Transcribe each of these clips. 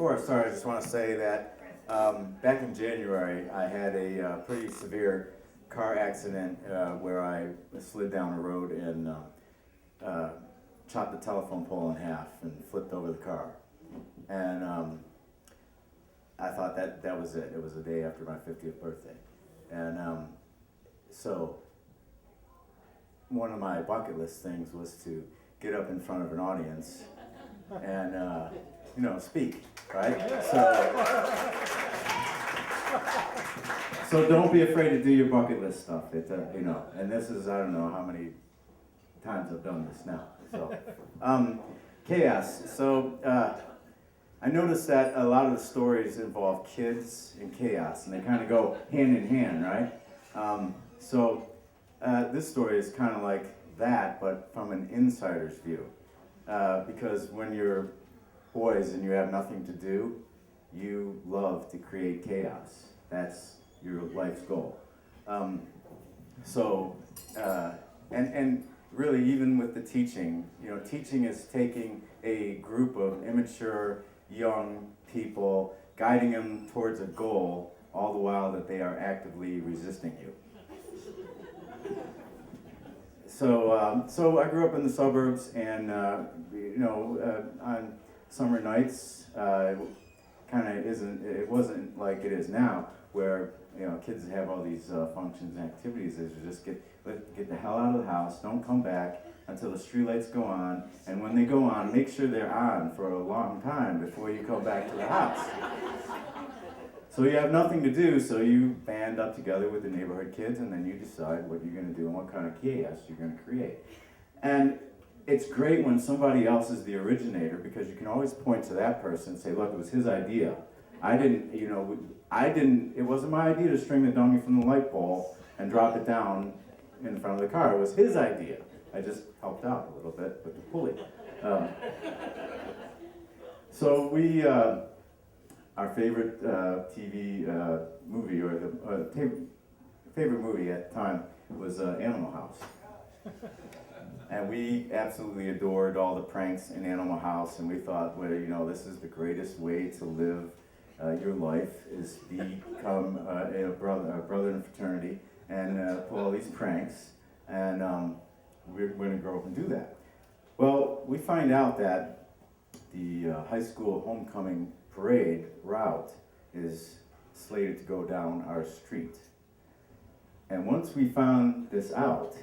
before I start, I just want to say that back in January, I had a pretty severe car accident where I slid down a road and chopped the telephone pole in half and flipped over the car. And I thought that was it. It was the day after my 50th birthday. And so one of my bucket list things was to get up in front of an audience and, speak, right? So don't be afraid to do your bucket list stuff. And this is, I don't know how many times I've done this now. So, chaos. So, I noticed that a lot of the stories involve kids and chaos, and they kind of go hand in hand, right? This story is kind of like that, but from an insider's view. Because when you're boys and you have nothing to do, you love to create chaos. That's your life's goal. And really, even with the teaching, teaching is taking a group of immature young people, guiding them towards a goal, all the while that they are actively resisting you. So I grew up in the suburbs, and on summer nights, it wasn't like it is now, where kids have all these functions and activities. They should just get the hell out of the house, don't come back until the streetlights go on, and when they go on, make sure they're on for a long time before you go back to the house. So you have nothing to do, so you band up together with the neighborhood kids, and then you decide what you're going to do and what kind of chaos you're going to create. And it's great when somebody else is the originator, because you can always point to that person and say, look, it was his idea. It wasn't my idea to string the dummy from the light pole and drop it down in front of the car. It was his idea. I just helped out a little bit with the pulley. Our favorite TV movie, or the favorite movie at the time, was Animal House. And we absolutely adored all the pranks in Animal House, and we thought, well, this is the greatest way to live your life, is become a brother in a fraternity and pull all these pranks, and we're going to grow up and do that. Well, we find out that the high school homecoming parade route is slated to go down our street. And once we found this out,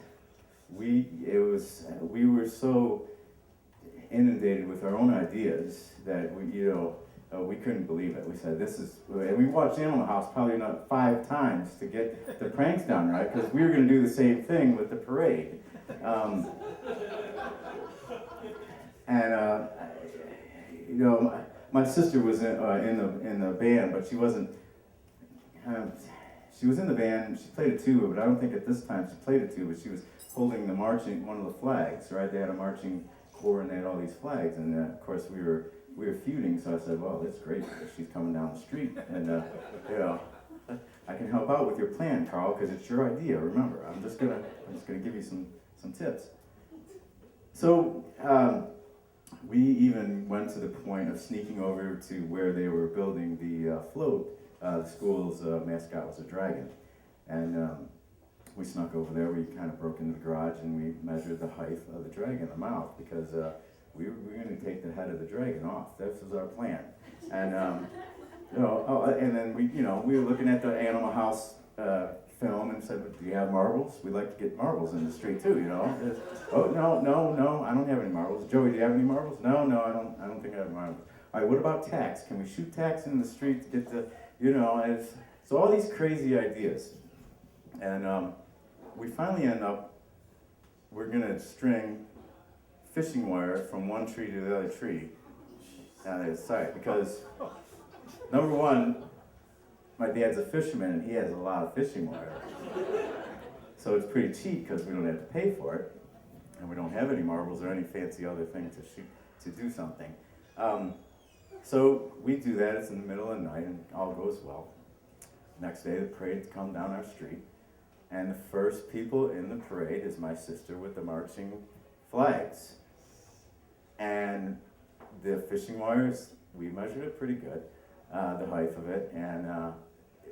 we were so inundated with our own ideas that we couldn't believe it. We said, and we watched Animal House probably not 5 times to get the pranks done right, because we were going to do the same thing with the parade. My sister was in the band, but she wasn't. She was in the band. She played a tuba, but I don't think at this time she played a tuba. She was holding one of the flags, right? They had a marching corps, and they had all these flags, and of course we were feuding. So I said, "Well, that's great because she's coming down the street, and I can help out with your plan, Carl, because it's your idea. Remember, I'm just gonna give you some tips." So we even went to the point of sneaking over to where they were building the float. The school's mascot was a dragon, and we snuck over there. We kind of broke into the garage and we measured the height of the dragon, the mouth, because we were going to take the head of the dragon off. This was our plan, and and then we were looking at the Animal House film and said, "Do you have marbles? We'd like to get marbles in the street too, Oh, no, I don't have any marbles. Joey, do you have any marbles? No, I don't think I have marbles. All right, what about tacks? Can we shoot tacks in the street to get the, so all these crazy ideas. And we finally end up, we're gonna string fishing wire from one tree to the other tree down at the site, because number one, my dad's a fisherman and he has a lot of fishing wire. So it's pretty cheap because we don't have to pay for it, and we don't have any marbles or any fancy other thing to shoot to do something. So we do that. It's in the middle of the night and all goes well. Next day the parade's come down our street, and the first people in the parade is my sister with the marching flags. And the fishing wires we measured it pretty good, the height of it, and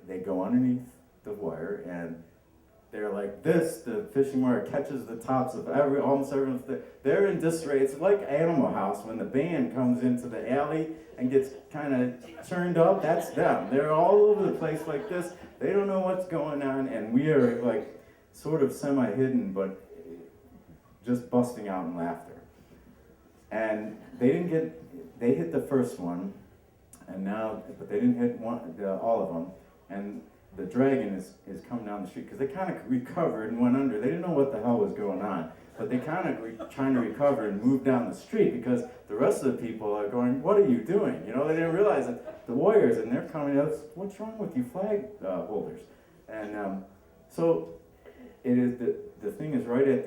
they go underneath the wire, and they're like this. The fishing wire catches the tops of almost everyone's. They're in disarray. It's like Animal House when the band comes into the alley and gets kind of turned up. That's them. They're all over the place like this. They don't know what's going on, and we are like sort of semi-hidden, but just busting out in laughter. And they hit the first one, but they didn't hit all of them, and the dragon is coming down the street, because they kind of recovered and went under. They didn't know what the hell was going on, but they kind of trying to recover and move down the street, because the rest of the people are going, what are you doing? You know, they didn't realize that the warriors, and they're coming up, what's wrong with you flag holders? And so it is the thing is right at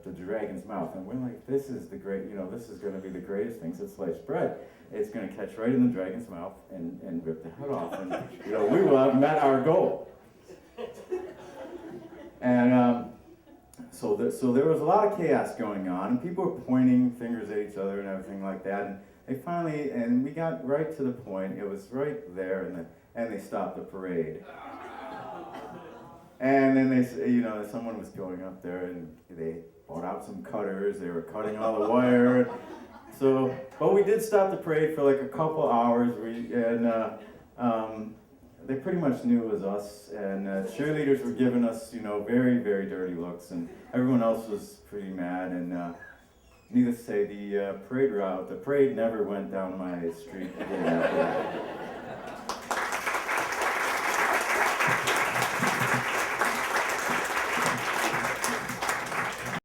the dragon's mouth, and we're like, this is the great, this is going to be the greatest thing since sliced bread. It's going to catch right in the dragon's mouth and rip the head off, and we will have met our goal. And so there was a lot of chaos going on, and people were pointing fingers at each other and everything like that. And we got right to the point. It was right there, and they stopped the parade. And then someone was going up there, and they brought out some cutters. They were cutting all the wire. But we did stop the parade for like a couple hours. They pretty much knew it was us, and cheerleaders were giving us, very, very dirty looks, and everyone else was pretty mad. And needless to say, the parade never went down my street again after that.